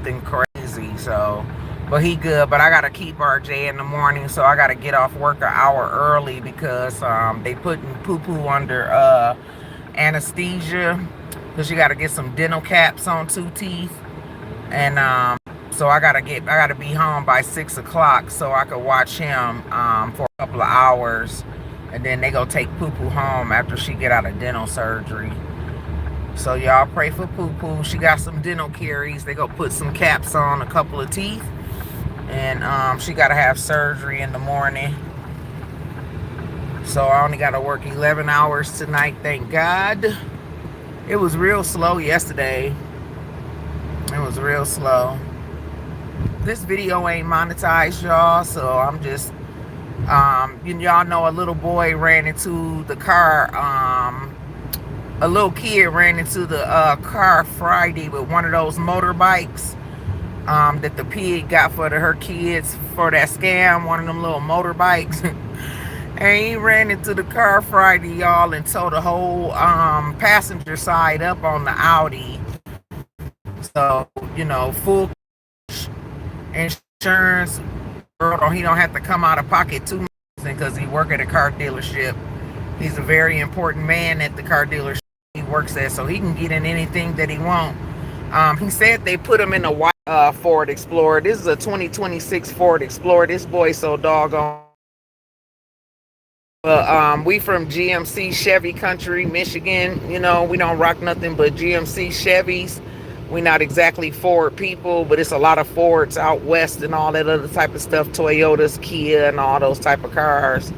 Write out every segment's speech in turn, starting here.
nothing crazy. So, but he good. But I gotta keep RJ in the morning, so I gotta get off work an hour early because they putting poo poo under anesthesia because you gotta get some dental caps on 2 teeth, and so I gotta be home by 6 o'clock so I could watch him for a couple of hours, and then they go take poo poo home after she get out of dental surgery. So y'all pray for Poo Poo. She got some dental caries. They go put some caps on a couple of teeth, and she got to have surgery in the morning. So I only got to work 11 hours tonight, thank God. It was real slow yesterday. It was real slow. This video ain't monetized, y'all, so I'm just, y'all know a little boy ran into the car, a little kid ran into the car Friday with one of those motorbikes that the pig got for her kids for that scam, one of them little motorbikes. And he ran into the car Friday, y'all, and tore the whole passenger side up on the Audi. So, full insurance. He don't have to come out of pocket too much because he work at a car dealership. He's a very important man at the car dealership he works at, so he can get in anything that he want. He said they put him in a white Ford Explorer. This is a 2026 Ford Explorer. This boy so doggone. But we from GMC Chevy country, Michigan. We don't rock nothing but GMC Chevys. We not exactly Ford people, but it's a lot of Fords out west and all that other type of stuff. Toyotas, Kia, and all those type of cars.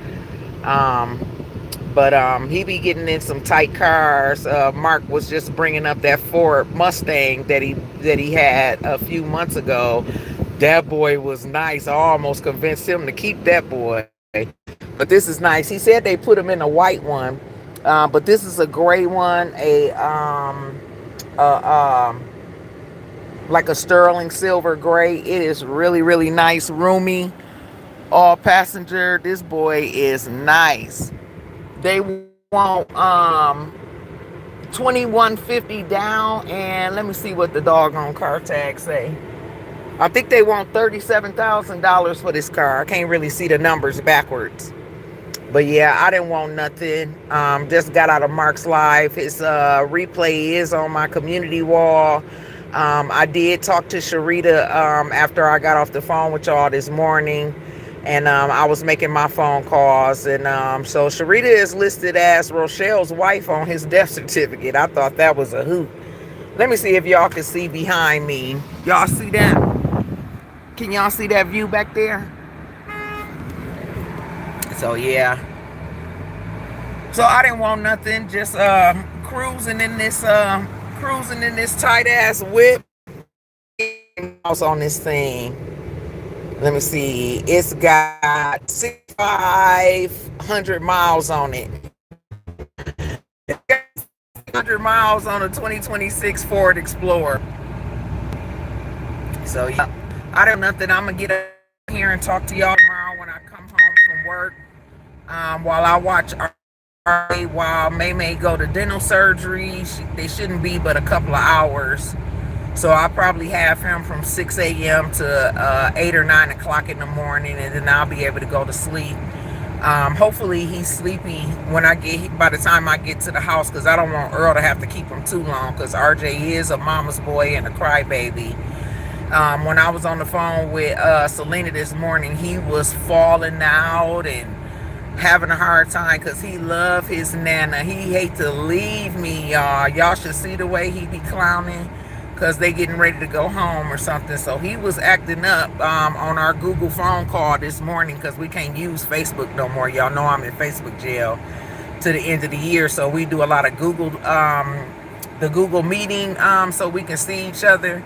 But he be getting in some tight cars. Mark was just bringing up that Ford Mustang that he had a few months ago. That boy was nice. I almost convinced him to keep that boy. But this is nice. He said they put him in a white one, but this is a gray one, like a sterling silver gray. It is really, really nice, roomy, all passenger. This boy is nice. They want $2,150 down, and let me see what the doggone car tag say. I think they want $37,000 for this car. I can't really see the numbers backwards. But yeah, I didn't want nothing. Just got out of Mark's live. His replay is on my community wall. I did talk to Sharita after I got off the phone with y'all this morning. And I was making my phone calls. And so Sharita is listed as Rochelle's wife on his death certificate. I thought that was a hoot. Let me see if y'all can see behind me. Y'all see that? Can y'all see that view back there? So yeah. So I didn't want nothing, just cruising in this tight ass whip. On this thing. Let me see. It's got 6,500 miles on it. 100 miles on a 2026 Ford Explorer. So yeah, I don't know nothing. I'm gonna get up here and talk to y'all tomorrow when I come home from work. While I watch while May go to dental surgery. They shouldn't be but a couple of hours. So I'll probably have him from 6 a.m. to 8 or 9 o'clock in the morning, and then I'll be able to go to sleep. Hopefully he's sleepy by the time I get to the house, because I don't want Earl to have to keep him too long, because RJ is a mama's boy and a crybaby. When I was on the phone with Selena this morning, he was falling out and having a hard time because he love his nana. He hate to leave me, y'all. Y'all should see the way he be clowning because they getting ready to go home or something. So he was acting up on our Google phone call this morning because we can't use Facebook no more. Y'all know I'm in Facebook jail to the end of the year. So we do a lot of the Google meeting so we can see each other.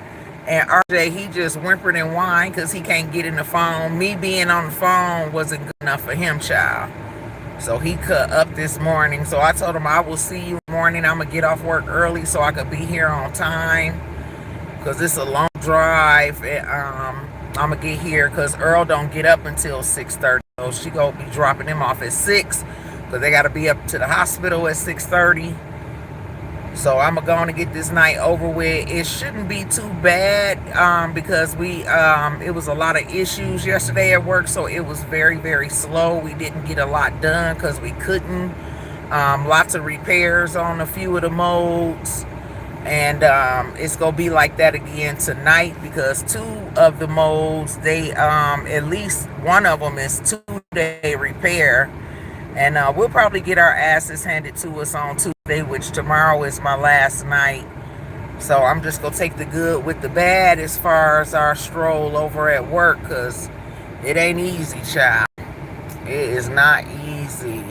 And RJ, he just whimpered and whined because he can't get in the phone. Me being on the phone wasn't good enough for him, child. So he cut up this morning. So I told him I will see you in the morning. I'm going to get off work early so I could be here on time, because it's a long drive. And I'm going to get here because Earl don't get up until 6:30. So she going to be dropping him off at 6 because they got to be up to the hospital at 6:30. So I'm going to get this night over with. It shouldn't be too bad because it was a lot of issues yesterday at work, so it was very, very slow. We didn't get a lot done because we couldn't. Lots of repairs on a few of the modes. And it's gonna be like that again tonight because two of the modes, they at least one of them is 2-day repair, and we'll probably get our asses handed to us on Tuesday, which tomorrow is my last night. So I'm just gonna take the good with the bad as far as our stroll over at work, because it ain't easy, child. It is not easy.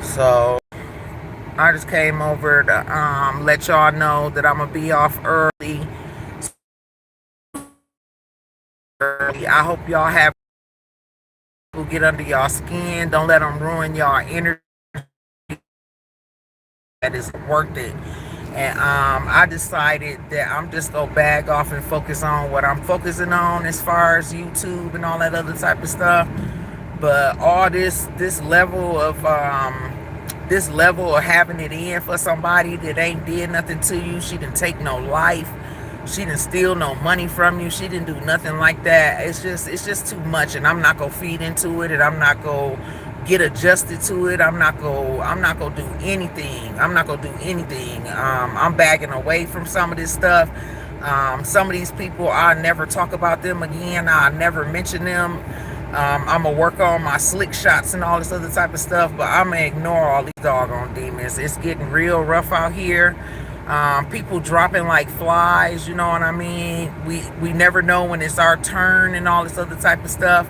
So I just came over to let y'all know that I'm gonna be off early. I hope y'all have people get under y'all skin. Don't let them ruin y'all energy. That is worth it. And I decided that I'm just gonna bag off and focus on what I'm focusing on as far as YouTube and all that other type of stuff. But all this level of having it in for somebody that ain't did nothing to you, she didn't take no life, she didn't steal no money from you, she didn't do nothing like that. It's just too much, and I'm not gonna feed into it, and I'm not gonna get adjusted to it. I'm not gonna do anything. I'm bagging away from some of this stuff. Some of these people, I'll never talk about them again. I'll never mention them. I'm gonna work on my slick shots and all this other type of stuff, but I'm gonna ignore all these doggone demons. It's getting real rough out here. People dropping like flies, you know what I mean? We never know when it's our turn and all this other type of stuff.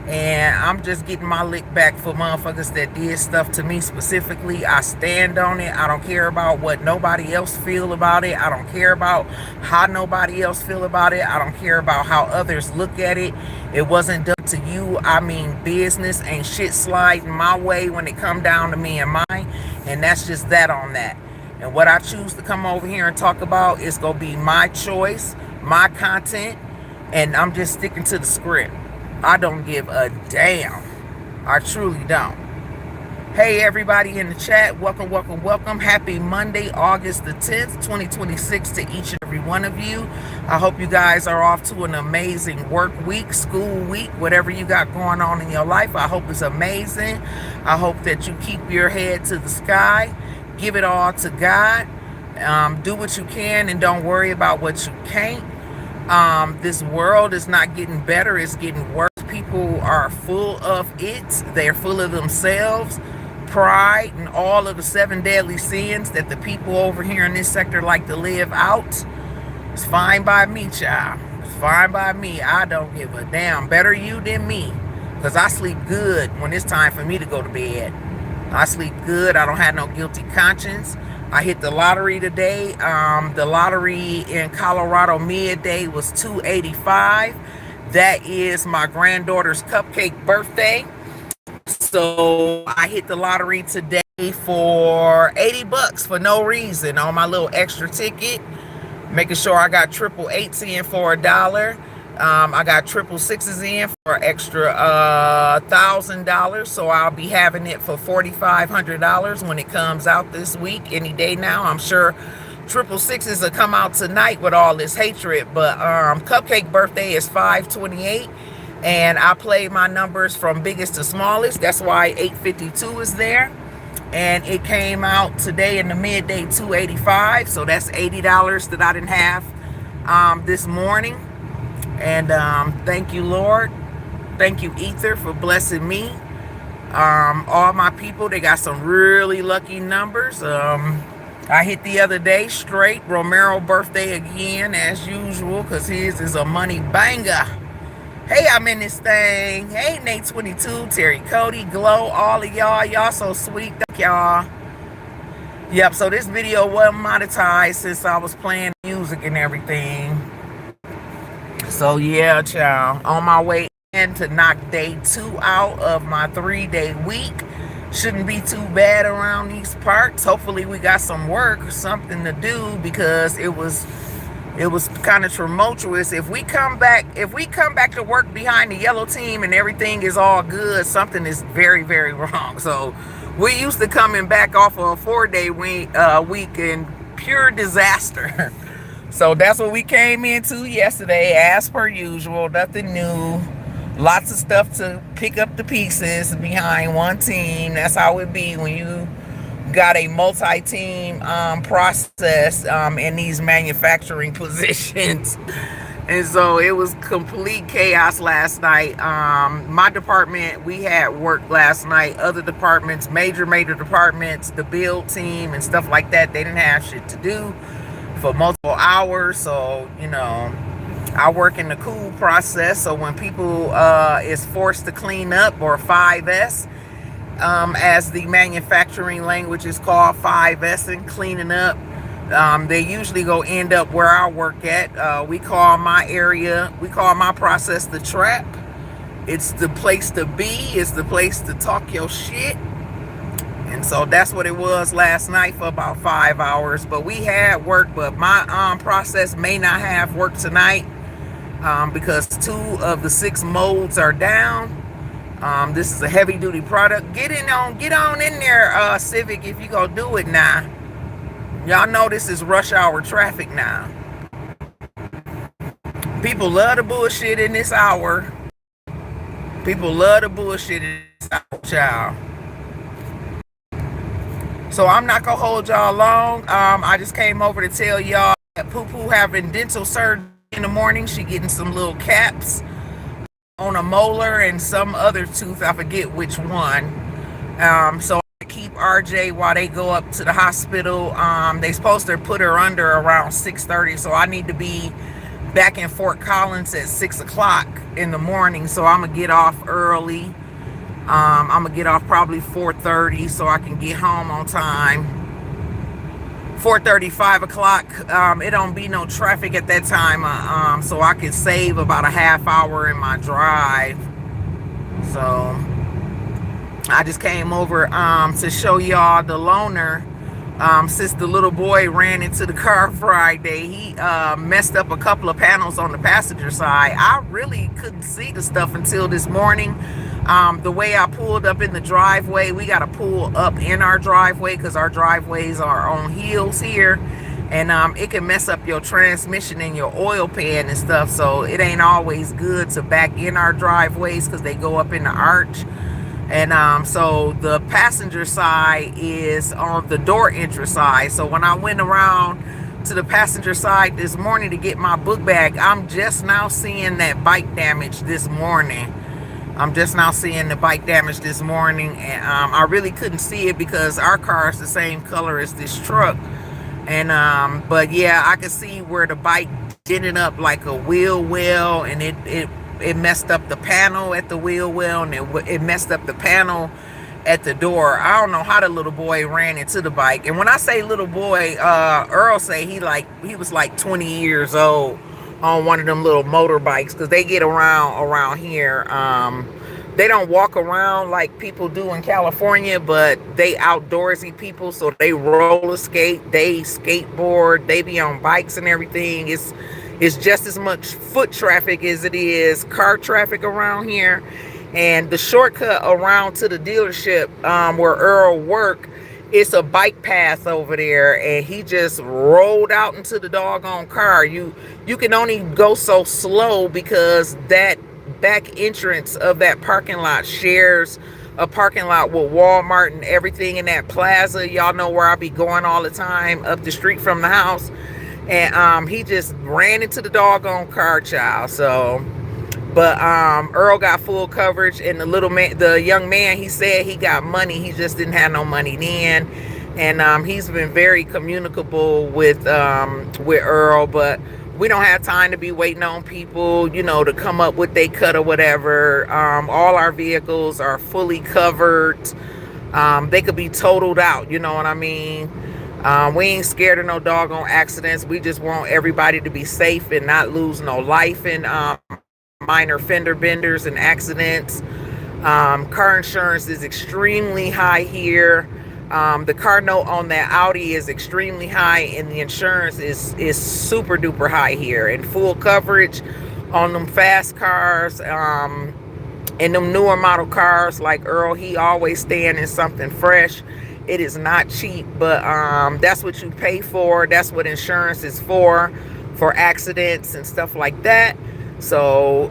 And I'm just getting my lick back for motherfuckers that did stuff to me specifically. I stand on it. I don't care about what nobody else feel about it. I don't care about how nobody else feel about it. I don't care about how others look at it. It wasn't done to you. I mean business. Ain't shit sliding my way when it come down to me and mine. And that's just that on that. And what I choose to come over here and talk about is going to be my choice, my content, and I'm just sticking to the script. I don't give a damn. I truly don't. Hey, everybody in the chat. Welcome, welcome, welcome. Happy Monday, August the 10th, 2026 to each and every one of you. I hope you guys are off to an amazing work week, school week, whatever you got going on in your life. I hope it's amazing. I hope that you keep your head to the sky. Give it all to God. Do what you can and don't worry about what you can't. This world is not getting better, it's getting worse. People are full of it. They're full of themselves, pride, and all of the 7 deadly sins that the people over here in this sector like to live out. It's fine by me, child. It's fine by me. I don't give a damn. Better you than me, because I sleep good when it's time for me to go to bed. I sleep good. I don't have no guilty conscience. I hit the lottery today. The lottery in Colorado midday was $285. That is my granddaughter's cupcake birthday. So I hit the lottery today for $80 for no reason on my little extra ticket. Making sure I got triple eights in for $1. I got triple sixes in for extra $1,000, so I'll be having it for $4,500 when it comes out this week, any day now. I'm sure triple sixes will come out tonight with all this hatred, but cupcake birthday is 5/28, and I played my numbers from biggest to smallest. That's why 852 is there, and it came out today in the midday 285, so that's $80 that I didn't have this morning. And thank you, Lord. Thank you, Ether, for blessing me. All my people, they got some really lucky numbers. I hit the other day straight. Romero birthday again, as usual, because his is a money banger. Hey, I'm in this thing. Hey, Nate22, Terry Cody, Glow, all of y'all. Y'all so sweet. Thank y'all. Yep, so this video wasn't monetized since I was playing music and everything. So yeah, child, on my way in to knock day 2 out of my 3-day week. Shouldn't be too bad around these parts. Hopefully we got some work or something to do, because it was kind of tumultuous. If we come back to work behind the yellow team and everything is all good, something is very, very wrong. So We used to coming back off of a 4-day week and pure disaster. So that's what we came into yesterday, as per usual. Nothing new. Lots of stuff to pick up the pieces behind one team. That's how it be when you got a multi-team process in these manufacturing positions. And so it was complete chaos last night. My department, we had work last night. Other departments, major departments, the build team and stuff like that, they didn't have shit to do for multiple hours. So, I work in the cool process. So when people is forced to clean up, or 5S, as the manufacturing language is called, 5S and cleaning up, they usually go end up where I work at. We call my process the trap. It's the place to be. It's the place to talk your shit. And so that's what it was last night for about 5 hours. But we had work, but my process may not have work tonight because 2 of the 6 molds are down. This is a heavy duty product. Get on in there, Civic, if you gonna do it now. Y'all know this is rush hour traffic now. People love the bullshit in this hour. People love the bullshit in this hour, child. So I'm not gonna hold y'all long. I just came over to tell y'all that Poo Poo having dental surgery in the morning. She getting some little caps on a molar and some other tooth. I forget which one. So keep RJ while they go up to the hospital. They supposed to put her under around 6:30, so I need to be back in Fort Collins at 6 o'clock in the morning. So I'm gonna get off early. I'm gonna get off probably 4:30 so I can get home on time. 4:30, 5 o'clock. It don't be no traffic at that time, so I can save about a half hour in my drive. So I just came over to show y'all the loaner. Since the little boy ran into the car Friday, he messed up a couple of panels on the passenger side. I really couldn't see the stuff until this morning. The way I pulled up in the driveway, we got to pull up in our driveway because our driveways are on hills here. And it can mess up your transmission and your oil pan and stuff. So it ain't always good to back in our driveways because they go up in the arch. And so the passenger side is on the door entry side. So when I went around to the passenger side this morning to get my book bag, I'm just now seeing that bike damage this morning. I'm just now seeing the bike damage this morning. And I really couldn't see it because our car is the same color as this truck. And but yeah, I could see where the bike dented up like a wheel well, and it messed up the panel at the wheel well, and it messed up the panel at the door. I don't know how the little boy ran into the bike. And when I say little boy, Earl say he was like 20 years old on one of them little motorbikes, because they get around here. They don't walk around like people do in California, but they outdoorsy people, so they roller skate, they skateboard, they be on bikes and everything. It's just as much foot traffic as it is car traffic around here. And the shortcut around to the dealership where Earl work, it's a bike path over there, and he just rolled out into the doggone car. You can only go so slow because that back entrance of that parking lot shares a parking lot with Walmart and everything in that plaza. Y'all know where I be going all the time, up the street from the house. And he just ran into the doggone car, child. So, but Earl got full coverage, and the young man, he said he got money, he just didn't have no money then. And he's been very communicable with Earl, but we don't have time to be waiting on people, to come up with they cut or whatever. All our vehicles are fully covered. They could be totaled out, you know what I mean? We ain't scared of no doggone accidents. We just want everybody to be safe and not lose no life in minor fender benders and accidents. Car insurance is extremely high here. The car note on that Audi is extremely high, and the insurance is super duper high here. And full coverage on them fast cars. And them newer model cars like Earl, he always staying in something fresh. It is not cheap, but that's what you pay for. That's what insurance is for accidents and stuff like that. So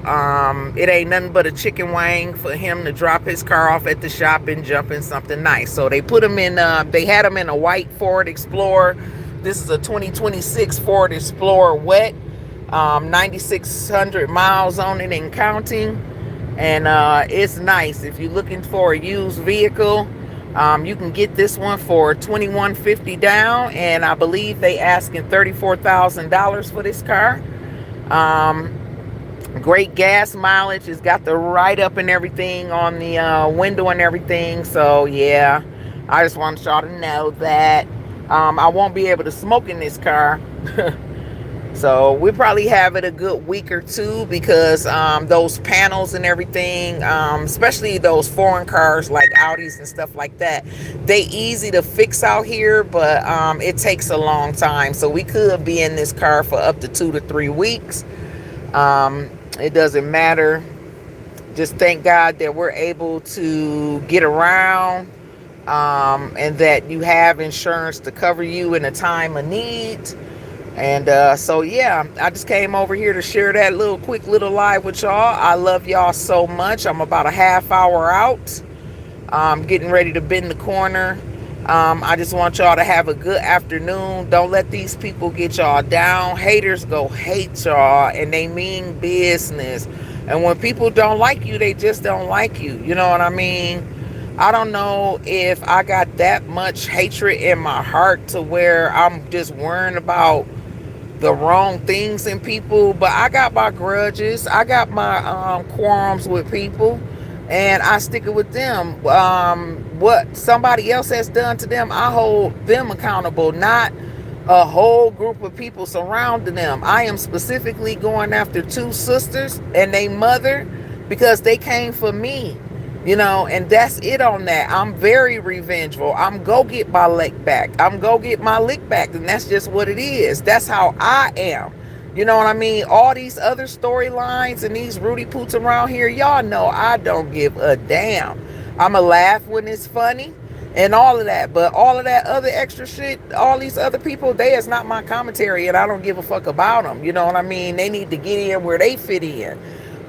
it ain't nothing but a chicken wing for him to drop his car off at the shop and jump in something nice. So they put him in. They had him in a white Ford Explorer. This is a 2026 Ford Explorer wet, 9,600 miles on it and counting. And it's nice. If you're looking for a used vehicle, you can get this one for $2,150 down, and I believe they asking $34,000 for this car. Um, Great gas mileage. It's got the write up and everything on the window and everything. So yeah, I just want y'all to know that I won't be able to smoke in this car. So we probably have it a good week or two, because those panels and everything, especially those foreign cars like Audis and stuff like that, they easy to fix out here, but it takes a long time. So we could be in this car for up to 2 to 3 weeks. It doesn't matter. Just thank God that we're able to get around, and that you have insurance to cover you in a time of need. And so yeah, I just came over here to share that quick little live with y'all. I love y'all so much. I'm about a half hour out. Getting ready to bend the corner. I just want y'all to have a good afternoon. Don't let these people get y'all down. Haters go hate y'all, and they mean business. And when people don't like you, they just don't like you. You know what I mean? I don't know if I got that much hatred in my heart to where I'm just worrying about the wrong things in people, but I got my grudges. I got my quarrels with people, and I stick it with them. What somebody else has done to them, I hold them accountable, not a whole group of people surrounding them. I am specifically going after 2 sisters and they mother, because they came for me. And that's it on that. I'm very revengeful. I'm go get my lick back. I'm go get my lick back. And that's just what it is. That's how I am. You know what I mean? All these other storylines and these Rudy Poots around here, y'all know I don't give a damn. I'ma laugh when it's funny and all of that. But all of that other extra shit, all these other people, they is not my commentary, and I don't give a fuck about them. You know what I mean? They need to get in where they fit in.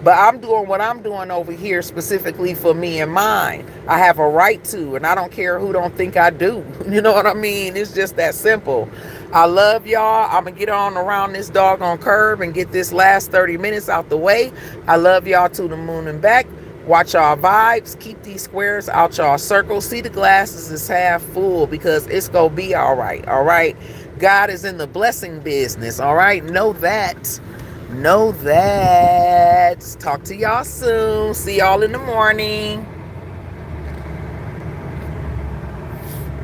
But I'm doing what I'm doing over here specifically for me and mine. I have a right to, and I don't care who don't think I do. You know what I mean? It's just that simple. I love y'all. I'm going to get on around this doggone curb and get this last 30 minutes out the way. I love y'all to the moon and back. Watch y'all vibes. Keep these squares out y'all circles. See the glasses is half full, because it's going to be all right. All right. God is in the blessing business. All right. Know that. Know that. Talk to y'all soon. See y'all in the morning.